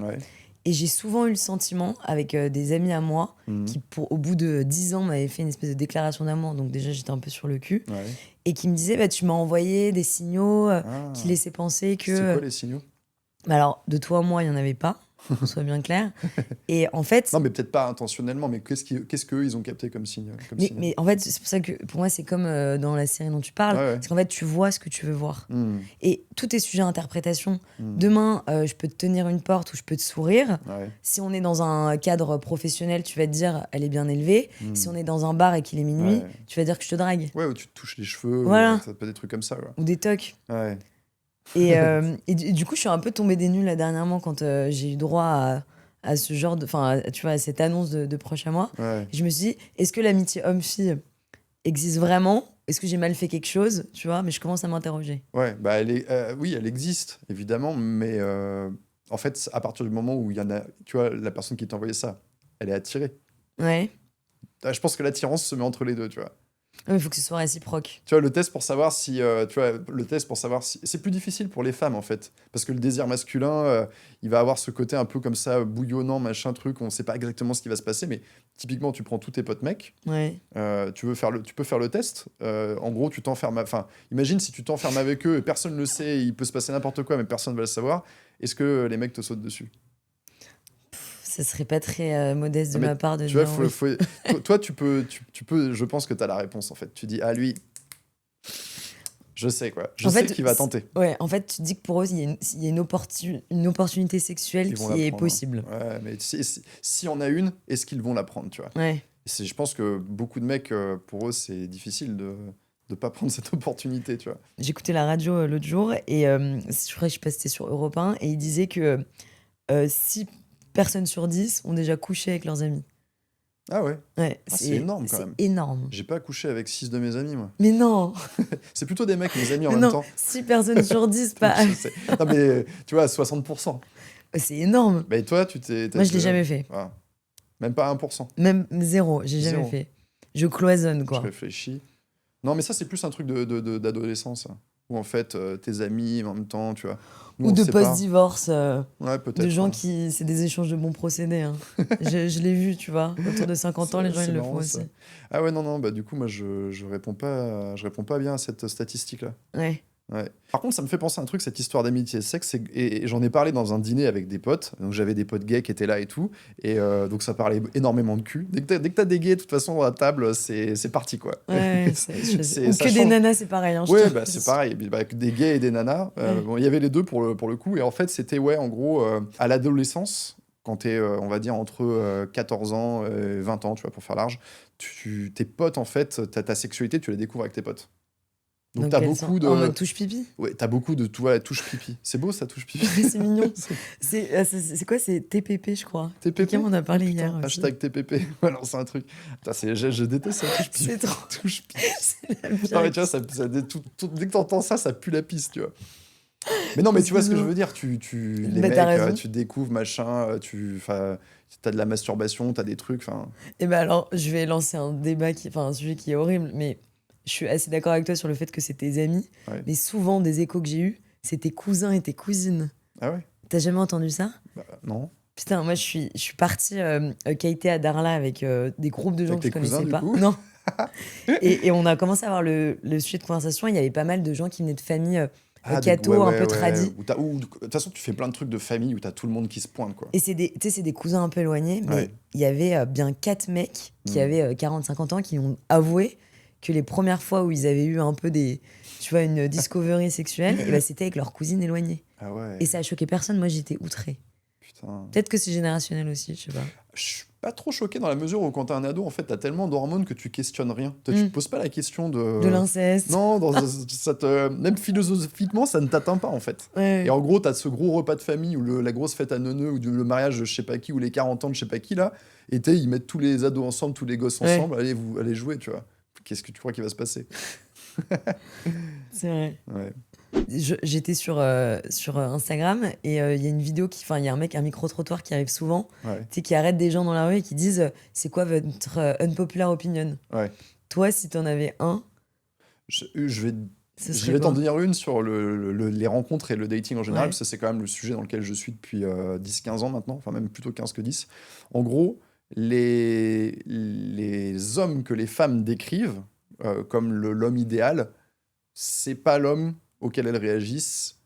Speaker 1: Et j'ai souvent eu le sentiment, avec des amis à moi, qui, au bout de 10 ans, m'avaient fait une espèce de déclaration d'amour. Donc déjà, j'étais un peu sur le cul. Et qui me disaient, tu m'as envoyé des signaux qui laissaient penser que...
Speaker 2: C'est quoi les signaux ?
Speaker 1: Alors, de toi à moi, il n'y en avait pas, qu'on soit bien clair. Et en fait...
Speaker 2: Non, mais peut-être pas intentionnellement, mais qu'est-ce qu'eux, ils ont capté comme signe
Speaker 1: mais en fait, c'est pour ça que, pour moi, c'est comme dans la série dont tu parles. C'est qu'en fait, tu vois ce que tu veux voir. Et tout est sujet à interprétation. Demain, je peux te tenir une porte ou je peux te sourire. Si on est dans un cadre professionnel, tu vas te dire, elle est bien élevée. Si on est dans un bar et qu'il est minuit, tu vas dire que je te drague.
Speaker 2: Ouais, ou tu te touches les cheveux,
Speaker 1: voilà.
Speaker 2: Ça peut être des trucs comme ça.
Speaker 1: Ou des tocs.
Speaker 2: Ouais.
Speaker 1: Et du coup, je suis un peu tombée des nues là dernièrement quand j'ai eu droit à ce genre de... Enfin, tu vois, à cette annonce de proche à moi. Je me suis dit, est-ce que l'amitié homme-fille existe vraiment ? Est-ce que j'ai mal fait quelque chose ? Tu vois, mais je commence à m'interroger.
Speaker 2: Ouais, bah oui, elle existe, évidemment, mais en fait, à partir du moment où il y en a, tu vois, la personne qui t'a envoyé ça, elle est attirée.
Speaker 1: Ouais.
Speaker 2: Je pense que l'attirance se met entre les deux, tu vois.
Speaker 1: Il faut que ce soit réciproque.
Speaker 2: Tu vois, le test pour savoir si, c'est plus difficile pour les femmes en fait, parce que le désir masculin, il va avoir ce côté un peu comme ça, bouillonnant, machin truc, on sait pas exactement ce qui va se passer, mais typiquement, tu prends tous tes potes mecs,
Speaker 1: Ouais.
Speaker 2: tu peux faire le test, en gros, tu t'enfermes, enfin, imagine si tu t'enfermes avec eux et personne le sait, il peut se passer n'importe quoi, mais personne va le savoir, est-ce que les mecs te sautent dessus?
Speaker 1: Ce serait pas très modeste de
Speaker 2: Non, mais
Speaker 1: ma part de
Speaker 2: tu vois,
Speaker 1: dire oui.
Speaker 2: toi, tu peux, je pense que tu as la réponse en fait. Tu dis, ah lui, je sais quoi, je
Speaker 1: En
Speaker 2: sais
Speaker 1: fait,
Speaker 2: qu'il va tenter.
Speaker 1: ouais, en fait, tu dis que pour eux, il y a une opportunité sexuelle
Speaker 2: Ils vont
Speaker 1: qui
Speaker 2: la
Speaker 1: est
Speaker 2: prendre, hein.
Speaker 1: possible.
Speaker 2: Ouais, mais si on a une, est-ce qu'ils vont la prendre, tu vois?
Speaker 1: Ouais.
Speaker 2: Je pense que beaucoup de mecs, pour eux, c'est difficile de pas prendre cette opportunité, tu vois.
Speaker 1: J'écoutais la radio l'autre jour et je crois que je sais pas si c'était sur Europe 1 et il disait que 6 personnes sur 10 ont déjà couché avec leurs amis.
Speaker 2: Ah ouais,
Speaker 1: Ouais,
Speaker 2: c'est énorme quand
Speaker 1: c'est
Speaker 2: même.
Speaker 1: énorme.
Speaker 2: J'ai pas couché avec 6 de mes amis, moi.
Speaker 1: Mais non,
Speaker 2: C'est plutôt des mecs, mes amis en
Speaker 1: mais
Speaker 2: même
Speaker 1: non,
Speaker 2: temps.
Speaker 1: 6 personnes sur 10, pas.
Speaker 2: Je sais. Non mais, tu vois, 60%.
Speaker 1: C'est énorme.
Speaker 2: Mais toi,
Speaker 1: Moi, je l'ai jamais fait.
Speaker 2: Voilà. Même pas 1%.
Speaker 1: Même zéro, j'ai jamais
Speaker 2: Zéro.
Speaker 1: fait. Je cloisonne,
Speaker 2: Je
Speaker 1: quoi.
Speaker 2: réfléchis. Non, mais ça, c'est plus un truc d'adolescence, ça. Où en fait, tes amis, en même temps, tu vois. Nous,
Speaker 1: Ou
Speaker 2: on
Speaker 1: de
Speaker 2: se sépare.
Speaker 1: post-divorce,
Speaker 2: Ouais,
Speaker 1: de
Speaker 2: peut-être.
Speaker 1: gens
Speaker 2: Ouais.
Speaker 1: qui. C'est des échanges de bons procédés. Hein. je l'ai vu, tu vois. Autour de 50 ans, les gens,
Speaker 2: C'est
Speaker 1: ils le
Speaker 2: marrant,
Speaker 1: font
Speaker 2: ça.
Speaker 1: aussi.
Speaker 2: Ah ouais, non, non, bah du coup, moi, je réponds pas bien à cette statistique-là.
Speaker 1: Ouais.
Speaker 2: Ouais. Par contre, ça me fait penser à un truc, cette histoire d'amitié et de sexe, et j'en ai parlé dans un dîner avec des potes, donc j'avais des potes gays qui étaient là et tout, et donc ça parlait énormément de cul. Dès que t'as des gays, de toute façon, dans la table, c'est parti, quoi.
Speaker 1: Ouais, ou
Speaker 2: Ça
Speaker 1: que des
Speaker 2: change.
Speaker 1: nanas, c'est pareil. Hein,
Speaker 2: Ouais, bah, c'est pareil. Et puis, bah, des gays et des nanas.
Speaker 1: Ouais.
Speaker 2: Bon, il y avait les deux pour le coup. Et en fait, c'était, ouais, en gros, à l'adolescence, quand t'es, on va dire, entre 14 ans et 20 ans, tu vois, pour faire large, tes potes, en fait, ta sexualité, tu la découvres avec tes potes. Donc,
Speaker 1: Donc,
Speaker 2: t'as
Speaker 1: elles sont
Speaker 2: beaucoup
Speaker 1: en mode
Speaker 2: de.
Speaker 1: touche pipi.
Speaker 2: Ouais, t'as beaucoup de ouais, touche pipi. C'est beau, ça, touche pipi.
Speaker 1: C'est mignon. C'est quoi? C'est TPP, je crois.
Speaker 2: TPP.
Speaker 1: Quelqu'un m'en a parlé
Speaker 2: Putain,
Speaker 1: hier aussi.
Speaker 2: hashtag TPP. Alors, c'est un truc. Putain, je déteste ça, touche pipi.
Speaker 1: C'est trop.
Speaker 2: Touche pipi.
Speaker 1: C'est la pire
Speaker 2: Non, mais tu vois, dès que t'entends ça, ça pue la piste, tu vois. Mais non, mais tu vois ce que je veux dire. Les
Speaker 1: Bah, t'as
Speaker 2: mecs,
Speaker 1: raison.
Speaker 2: tu découvres, machin, t'as de la masturbation, t'as des trucs, enfin.
Speaker 1: Et ben alors, je vais lancer un débat un sujet qui est horrible, mais je suis assez d'accord avec toi sur le fait que c'est tes amis.
Speaker 2: Ouais.
Speaker 1: Mais souvent, des échos que j'ai eus, c'est tes cousins et tes cousines.
Speaker 2: Ah ouais?
Speaker 1: T'as jamais entendu ça?
Speaker 2: Bah, non.
Speaker 1: Putain, moi, je suis partie kiter à Darla avec des groupes de gens
Speaker 2: Avec
Speaker 1: que je
Speaker 2: tes cousins,
Speaker 1: connaissais
Speaker 2: du
Speaker 1: pas.
Speaker 2: coup
Speaker 1: Non. Et on a commencé à avoir le sujet de conversation. Il y avait pas mal de gens qui venaient de familles catho, un peu tradies.
Speaker 2: De toute façon, tu fais plein de trucs de famille où t'as tout le monde qui se pointe, quoi.
Speaker 1: Et c'est des cousins un peu éloignés, mais
Speaker 2: Ouais.
Speaker 1: il y avait bien 4 mecs qui avaient 40-50 ans qui ont avoué que les premières fois où ils avaient eu un peu une discovery sexuelle, et ben c'était avec leur cousine éloignée.
Speaker 2: Ah ouais.
Speaker 1: Et ça a choqué personne, moi j'étais outrée.
Speaker 2: Putain.
Speaker 1: Peut-être que c'est générationnel aussi, je sais pas.
Speaker 2: Je suis pas trop choqué dans la mesure où quand t'es un ado, en fait, t'as tellement d'hormones que tu questionnes rien. Tu te poses pas la question de.
Speaker 1: De l'inceste.
Speaker 2: Non, même philosophiquement, ça ne t'atteint pas, en fait.
Speaker 1: Ouais.
Speaker 2: Et en gros, t'as ce gros repas de famille ou la grosse fête à neuneux ou le mariage de je sais pas qui ou les 40 ans de je sais pas qui, là. Et ils mettent tous les ados ensemble, tous les gosses ensemble, allez jouer, tu vois. Qu'est-ce que tu crois qui va se passer?
Speaker 1: C'est vrai.
Speaker 2: Ouais.
Speaker 1: J'étais sur Instagram et il y a une vidéo il y a un mec, un micro-trottoir qui arrive souvent,
Speaker 2: Ouais.
Speaker 1: tu sais, qui arrête des gens dans la rue et qui disent c'est quoi votre unpopular opinion?
Speaker 2: Ouais.
Speaker 1: Toi, si t'en avais un,
Speaker 2: Je
Speaker 1: ce
Speaker 2: je
Speaker 1: serait
Speaker 2: vais t'en
Speaker 1: quoi?
Speaker 2: donner une sur les rencontres et le dating en général,
Speaker 1: Ouais.
Speaker 2: parce que c'est quand même le sujet dans lequel je suis depuis 10-15 ans maintenant, enfin même plutôt 15 que 10. En gros, les hommes que les femmes décrivent comme l'homme idéal, c'est pas l'homme auquel elles réagissent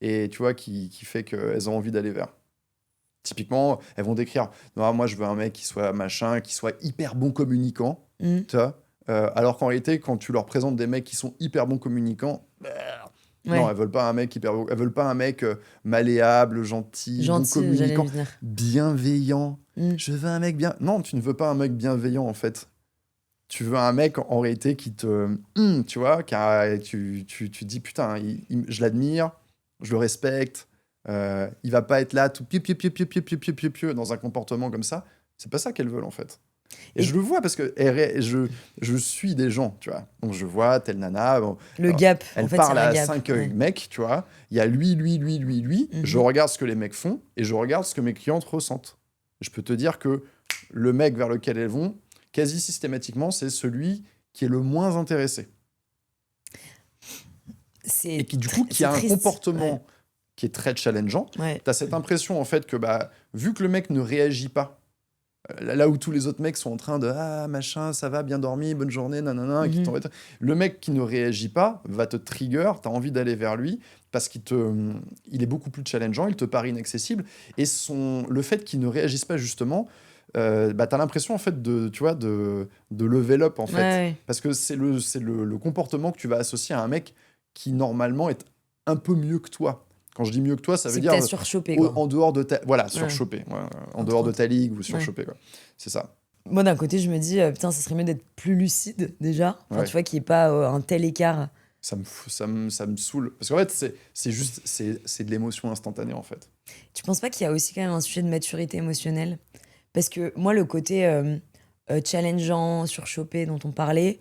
Speaker 2: et tu vois qui fait qu'elles ont envie d'aller vers. Typiquement, elles vont décrire non, moi je veux un mec qui soit machin, qui soit hyper bon communicant,
Speaker 1: Mm.
Speaker 2: tu vois. Alors qu'en réalité, quand tu leur présentes des mecs qui sont hyper bons communicants,
Speaker 1: Ouais.
Speaker 2: non, elles veulent pas un mec elles veulent pas un mec malléable, gentil, bon
Speaker 1: Gentil, j'allais
Speaker 2: communicant,
Speaker 1: lui dire.
Speaker 2: bienveillant.
Speaker 1: Mm.
Speaker 2: Je veux un mec bien. Non, tu ne veux pas un mec bienveillant en fait. Tu veux un mec en réalité qui te, tu vois, car tu dis putain, je l'admire, je le respecte. Il va pas être là tout pieu dans un comportement comme ça. C'est pas ça qu'elles veulent en fait. Et je le vois parce que je suis des gens, tu vois. Donc je vois telle nana. Bon,
Speaker 1: le gap.
Speaker 2: Elle
Speaker 1: en fait,
Speaker 2: parle à
Speaker 1: gap.
Speaker 2: 5 mecs, tu vois. Il y a lui. Je regarde ce que les mecs font et je regarde ce que mes clientes ressentent. Je peux te dire que le mec vers lequel elles vont, quasi systématiquement, c'est celui qui est le moins intéressé. Et qui, du coup, qui a un comportement qui est très challengeant. Tu as cette impression, en fait, que vu que le mec ne réagit pas, là où tous les autres mecs sont en train de machin, ça va, bien dormi, bonne journée, nanana, le mec qui ne réagit pas va te trigger, t'as envie d'aller vers lui parce qu'il est beaucoup plus challengeant, il te paraît inaccessible et le fait qu'il ne réagisse pas justement, t'as l'impression en fait de level up en fait, parce que c'est le comportement que tu vas associer à un mec qui normalement est un peu mieux que toi. Quand je dis mieux que toi, ça veut dire en dehors de ta... Voilà, surchopé. En dehors de ta ligue ou surchopé, quoi. C'est ça.
Speaker 1: Moi, d'un côté, je me dis, putain, ça serait mieux d'être plus lucide, déjà. Enfin, tu vois, qu'il n'y ait pas un tel écart.
Speaker 2: Ça me saoule. Parce qu'en fait, c'est de l'émotion instantanée, en fait.
Speaker 1: Tu penses pas qu'il y a aussi quand même un sujet de maturité émotionnelle ? Parce que moi, le côté challengeant, surchopé dont on parlait...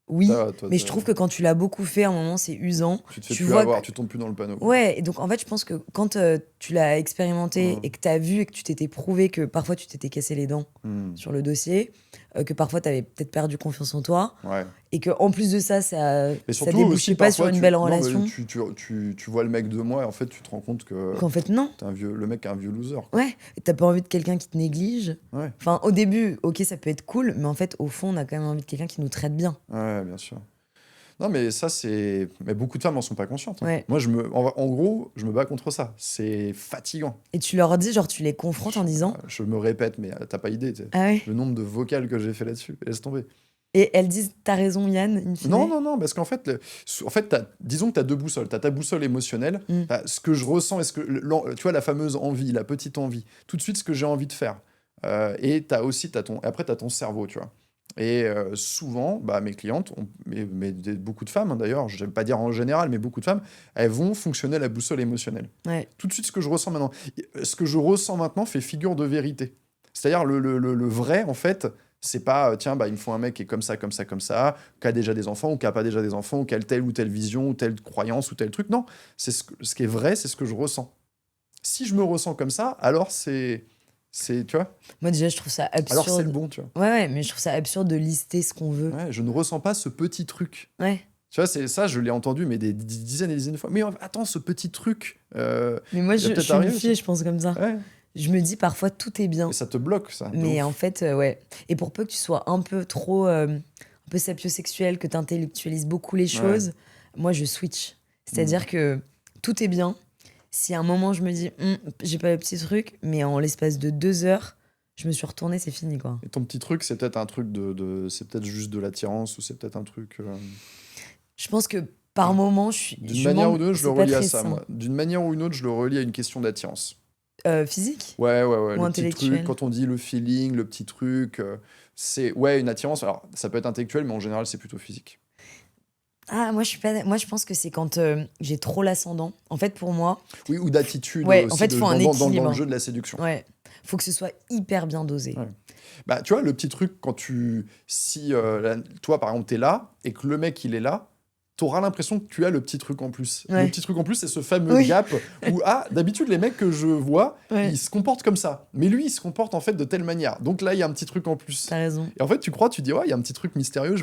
Speaker 1: Oui, mais je trouve que quand tu l'as beaucoup fait, à un moment, c'est usant.
Speaker 2: Tu te fais plus avoir, tu tombes plus dans le panneau.
Speaker 1: Ouais, et donc en fait, je pense que quand tu l'as expérimenté et que tu as vu et que tu t'étais prouvé que parfois tu t'étais cassé les dents sur le dossier, que parfois tu avais peut-être perdu confiance en toi, et qu'en plus de ça, ça débouchait pas sur une belle relation.
Speaker 2: Tu vois le mec de moi et en fait, tu te rends compte
Speaker 1: qu'en fait, non.
Speaker 2: Le mec est un vieux loser.
Speaker 1: Quoi. Ouais, et t'as pas envie de quelqu'un qui te néglige.
Speaker 2: Ouais.
Speaker 1: Enfin, au début, ok, ça peut être cool, mais en fait, au fond, on a quand même envie de quelqu'un qui nous traite bien.
Speaker 2: Ouais, bien sûr. Non, mais ça, c'est... Mais beaucoup de femmes n'en sont pas conscientes. Hein.
Speaker 1: Ouais.
Speaker 2: Moi, en gros, je me bats contre ça. C'est fatigant.
Speaker 1: Et tu leur dis, genre, tu les confrontes en disant...
Speaker 2: Je me répète, mais t'as pas idée. Le nombre de vocales que j'ai fait là-dessus, laisse tomber.
Speaker 1: Et elles disent, t'as raison, Yann, in fine.
Speaker 2: Non, parce qu'en fait, disons que t'as deux boussoles. T'as ta boussole émotionnelle, ce que je ressens, tu vois, la fameuse envie, la petite envie. Tout de suite, ce que j'ai envie de faire. Et après, t'as ton cerveau, tu vois. Et souvent, mes clientes, mais beaucoup de femmes d'ailleurs, je ne vais pas dire en général, mais beaucoup de femmes, elles vont fonctionner à la boussole émotionnelle.
Speaker 1: Ouais.
Speaker 2: Tout de suite, ce que je ressens maintenant fait figure de vérité. C'est-à-dire le vrai, en fait, c'est pas, tiens, il me faut un mec qui est comme ça, qui a déjà des enfants, ou qui a pas déjà des enfants, ou qui a telle ou telle vision, ou telle croyance, ou tel truc. Non, c'est ce qui est vrai, c'est ce que je ressens. Si je me ressens comme ça, alors c'est tu vois.
Speaker 1: Moi déjà je trouve ça absurde.
Speaker 2: Alors c'est le bon, tu vois.
Speaker 1: Ouais, mais je trouve ça absurde de lister ce qu'on veut.
Speaker 2: Ouais, je ne ressens pas ce petit truc.
Speaker 1: Ouais.
Speaker 2: Tu vois, c'est ça, je l'ai entendu mais des dizaines et des dizaines de fois. Mais attends, ce petit truc.
Speaker 1: Mais moi je suis une fille, je pense comme ça.
Speaker 2: Ouais.
Speaker 1: Je me dis parfois tout est bien.
Speaker 2: Et ça te bloque, ça.
Speaker 1: Mais en fait, ouais. Et pour peu que tu sois un peu trop, un peu sapiosexuel, que tu intellectualises beaucoup les choses, moi je switch. C'est-à-dire que tout est bien. Si à un moment je me dis, j'ai pas le petit truc, mais en l'espace de 2 heures, je me suis retournée, c'est fini, quoi.
Speaker 2: Et ton petit truc, c'est peut-être un truc c'est peut-être juste de l'attirance ou c'est peut-être un truc.
Speaker 1: Je pense que par moment,
Speaker 2: d'une manière ou d'une autre, je le relie à ça, moi. D'une manière ou une autre, je le relie à une question d'attirance.
Speaker 1: Physique ?
Speaker 2: Ouais.
Speaker 1: Ou
Speaker 2: le
Speaker 1: intellectuel.
Speaker 2: petit truc, quand on dit le feeling, le petit truc, c'est une attirance. Alors, ça peut être intellectuel, mais en général, c'est plutôt physique.
Speaker 1: Ah, moi je pense que c'est quand j'ai trop l'ascendant. En fait, pour moi.
Speaker 2: Oui, ou d'attitude
Speaker 1: aussi.
Speaker 2: En
Speaker 1: fait, faut un équilibre.
Speaker 2: Dans le jeu de la séduction.
Speaker 1: Ouais. Faut que ce soit hyper bien dosé.
Speaker 2: Ouais. Tu vois, le petit truc, toi, par exemple, t'es là et que le mec, il est là, t'auras l'impression que tu as le petit truc en plus. Le petit truc en plus, c'est ce fameux gap où, d'habitude, les mecs que je vois, ils se comportent comme ça. Mais lui, il se comporte en fait de telle manière. Donc là, il y a un petit truc en plus.
Speaker 1: T'as raison.
Speaker 2: Et en fait, tu dis, il y a un petit truc mystérieux,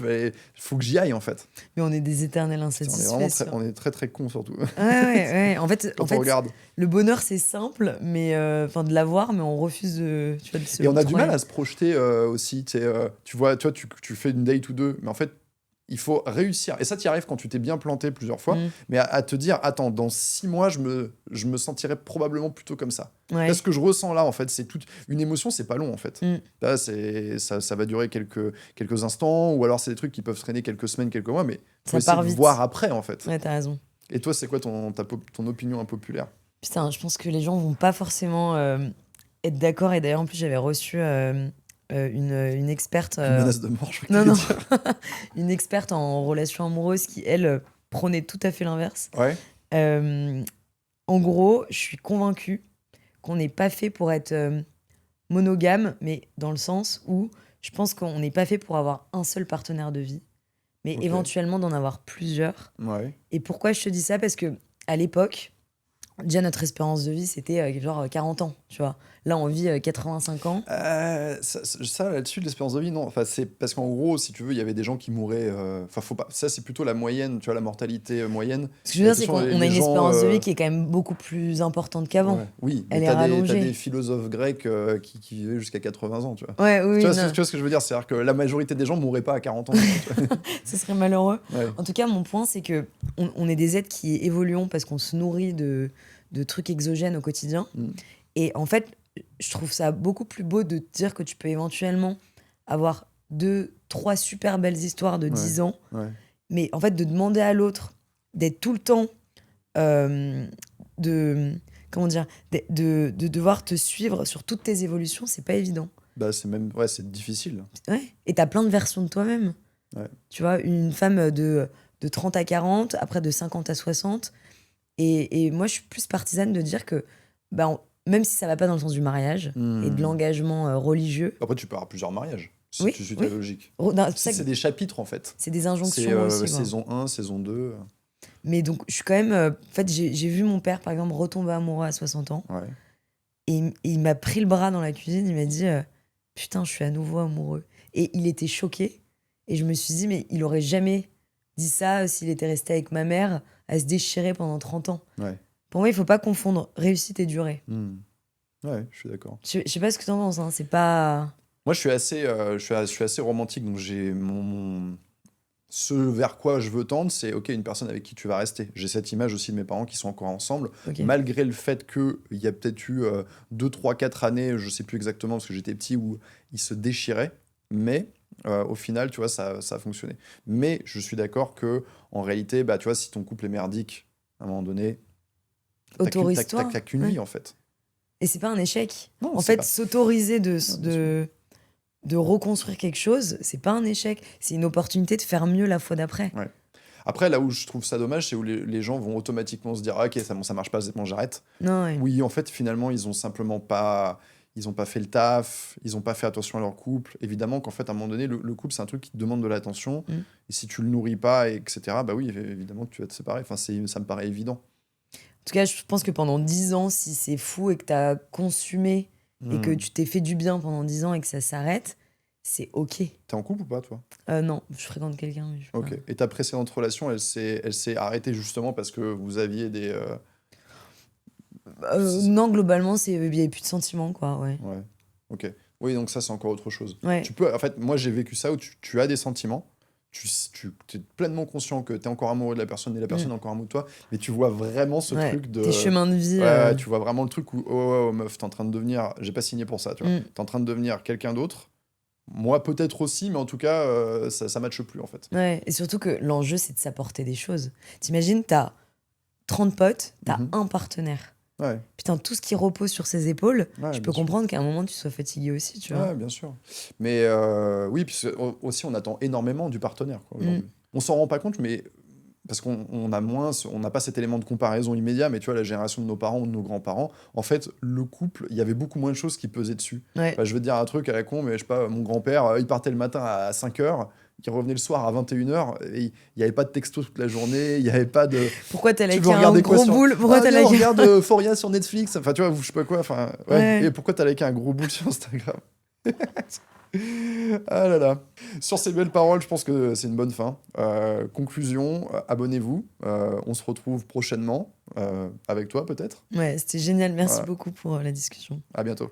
Speaker 2: faut que j'y aille, en fait.
Speaker 1: Mais on est des éternels insatisfaits.
Speaker 2: On est très, très cons, surtout.
Speaker 1: Ouais. En fait,
Speaker 2: on regarde.
Speaker 1: Le bonheur, c'est simple, mais de l'avoir, mais on refuse de se
Speaker 2: Et on a du mal à se projeter aussi. Tu vois, tu fais une date ou deux, mais en fait, il faut réussir. Et ça, t'y arrives quand tu t'es bien planté plusieurs fois, mais à te dire, attends, dans 6 mois, je me sentirais probablement plutôt comme ça. Ouais. Ce que je ressens là, en fait, c'est une émotion, c'est pas long, en fait. Là, ça va durer quelques instants, ou alors c'est des trucs qui peuvent traîner quelques semaines, quelques mois, mais faut essayer de voir après, en fait.
Speaker 1: Ouais, t'as raison.
Speaker 2: Et toi, c'est quoi ton opinion impopulaire ?
Speaker 1: Putain, je pense que les gens vont pas forcément être d'accord. Et d'ailleurs, en plus, j'avais reçu une experte...
Speaker 2: Une menace de mort, je
Speaker 1: crois. Non. Une experte en relations amoureuses qui, elle, prônait tout à fait l'inverse.
Speaker 2: Ouais.
Speaker 1: En gros, je suis convaincue qu'on n'est pas fait pour être monogame, mais dans le sens où je pense qu'on n'est pas fait pour avoir un seul partenaire de vie, mais éventuellement d'en avoir plusieurs.
Speaker 2: Ouais.
Speaker 1: Et pourquoi je te dis ça? Parce que à l'époque, déjà notre espérance de vie, c'était genre 40 ans, tu vois. Là, on vit 85 ans.
Speaker 2: Ça, là-dessus, de l'espérance de vie, non. Enfin, c'est parce qu'en gros, si tu veux, il y avait des gens qui mouraient. Enfin, faut pas. Ça, c'est plutôt la moyenne, tu vois, la mortalité moyenne.
Speaker 1: Ce que je veux dire, c'est qu'on a une espérance de vie qui est quand même beaucoup plus importante qu'avant.
Speaker 2: Ouais. Oui,
Speaker 1: elle
Speaker 2: mais
Speaker 1: est rallongée.
Speaker 2: t'as des philosophes grecs qui vivaient jusqu'à 80 ans, tu vois.
Speaker 1: Ouais, oui,
Speaker 2: tu vois ce que je veux dire? C'est-à-dire que la majorité des gens mourraient pas à 40 ans.
Speaker 1: Ce serait malheureux.
Speaker 2: Ouais.
Speaker 1: En tout cas, mon point, c'est que on est des êtres qui évoluons parce qu'on se nourrit de trucs exogènes au quotidien. Et en fait, je trouve ça beaucoup plus beau de te dire que tu peux éventuellement avoir 2-3 super belles histoires de 10 ans.
Speaker 2: Ouais.
Speaker 1: Mais en fait, de demander à l'autre d'être tout le temps de devoir te suivre sur toutes tes évolutions, c'est pas évident.
Speaker 2: Bah, c'est même c'est difficile.
Speaker 1: Ouais. Et t'as plein de versions de toi-même.
Speaker 2: Ouais.
Speaker 1: Tu vois, une femme de 30 à 40, après de 50 à 60. Et moi, je suis plus partisane de dire que même si ça va pas dans le sens du mariage et de l'engagement religieux.
Speaker 2: Après, tu peux avoir plusieurs mariages, si tu suis ta logique. C'est des chapitres, en fait.
Speaker 1: C'est des injonctions aussi.
Speaker 2: Saison 1, saison 2.
Speaker 1: Mais donc, je suis quand même... en fait, j'ai vu mon père, par exemple, retomber amoureux à 60 ans.
Speaker 2: Ouais.
Speaker 1: Et il m'a pris le bras dans la cuisine. Il m'a dit, putain, je suis à nouveau amoureux. Et il était choqué. Et je me suis dit, mais il aurait jamais dit ça s'il était resté avec ma mère à se déchirer pendant 30 ans.
Speaker 2: Ouais.
Speaker 1: Pour moi, il faut pas confondre réussite et durée.
Speaker 2: Ouais, je suis d'accord.
Speaker 1: Je sais pas ce que tu en penses, hein. C'est pas...
Speaker 2: Moi, je suis assez romantique, donc j'ai ce vers quoi je veux tendre, c'est ok, une personne avec qui tu vas rester. J'ai cette image aussi de mes parents qui sont encore ensemble, malgré le fait qu'il y a peut-être eu 2, 3, 4 années, je sais plus exactement parce que j'étais petit, où ils se déchiraient, mais au final, tu vois, ça a fonctionné. Mais je suis d'accord que en réalité, bah, tu vois, si ton couple est merdique, à un moment donné,
Speaker 1: autorise-toi.
Speaker 2: T'as qu'une vie, en fait.
Speaker 1: Et c'est pas un échec.
Speaker 2: Non,
Speaker 1: en fait, s'autoriser de reconstruire quelque chose, c'est pas un échec. C'est une opportunité de faire mieux la fois d'après.
Speaker 2: Ouais. Après, là où je trouve ça dommage, c'est où les gens vont automatiquement se dire ah, ok, ça marche pas, c'est bon, j'arrête.
Speaker 1: Non, ouais.
Speaker 2: Oui, en fait, finalement, ils ont simplement pas... Ils ont pas fait le taf, ils ont pas fait attention à leur couple. Évidemment qu'en fait, à un moment donné, le couple, c'est un truc qui te demande de l'attention. Et si tu le nourris pas, etc., bah oui, évidemment que tu vas te séparer. Enfin, ça me paraît évident.
Speaker 1: En tout cas, je pense que pendant 10 ans, si c'est fou et que tu as consumé et que tu t'es fait du bien pendant 10 ans et que ça s'arrête, c'est ok.
Speaker 2: T'es en couple ou pas, toi?
Speaker 1: Non, je fréquente quelqu'un.
Speaker 2: Ok. Et ta précédente relation, elle s'est arrêtée justement parce que vous aviez des...
Speaker 1: non, globalement, il n'y avait plus de sentiments, quoi. Ouais.
Speaker 2: Ok. Oui, donc ça, c'est encore autre chose.
Speaker 1: Ouais.
Speaker 2: Tu peux... En fait, moi, j'ai vécu ça où tu as des sentiments, tu es pleinement conscient que tu es encore amoureux de la personne et la personne est encore amoureuse de toi, mais tu vois vraiment ce truc de...
Speaker 1: Tes chemins de vie.
Speaker 2: Tu vois vraiment le truc où, oh meuf, t'es en train de devenir... J'ai pas signé pour ça, tu vois. T'es en train de devenir quelqu'un d'autre. Moi, peut-être aussi, mais en tout cas, ça matche plus, en fait.
Speaker 1: Ouais, et surtout que l'enjeu, c'est de s'apporter des choses. T'imagines, t'as 30 potes, t'as un partenaire.
Speaker 2: Ouais.
Speaker 1: Putain, tout ce qui repose sur ses épaules, je peux comprendre qu'à un moment, tu sois fatigué aussi, tu vois.
Speaker 2: Ouais, bien sûr. Mais oui, puis aussi, on attend énormément du partenaire, quoi, aujourd'hui. On s'en rend pas compte, mais... Parce qu'on n'a pas cet élément de comparaison immédiat, mais tu vois, la génération de nos parents ou de nos grands-parents, en fait, le couple, il y avait beaucoup moins de choses qui pesaient dessus.
Speaker 1: Ouais.
Speaker 2: Enfin, je veux te dire un truc à la con, mais je sais pas, mon grand-père, il partait le matin à 5h, il revenait le soir à 21h, et il n'y avait pas de texto toute la journée, il n'y avait pas de...
Speaker 1: Pourquoi t'as liké un gros boule? Pourquoi t'as liké...
Speaker 2: regarde Euphoria sur Netflix, enfin, tu vois, je sais pas quoi, enfin... Ouais. Et pourquoi t'as liké un gros boule sur Instagram? Ah là là. Sur ces belles paroles, je pense que c'est une bonne fin. Conclusion, abonnez-vous. On se retrouve prochainement avec toi peut-être.
Speaker 1: Ouais, c'était génial. Merci beaucoup pour la discussion.
Speaker 2: À bientôt.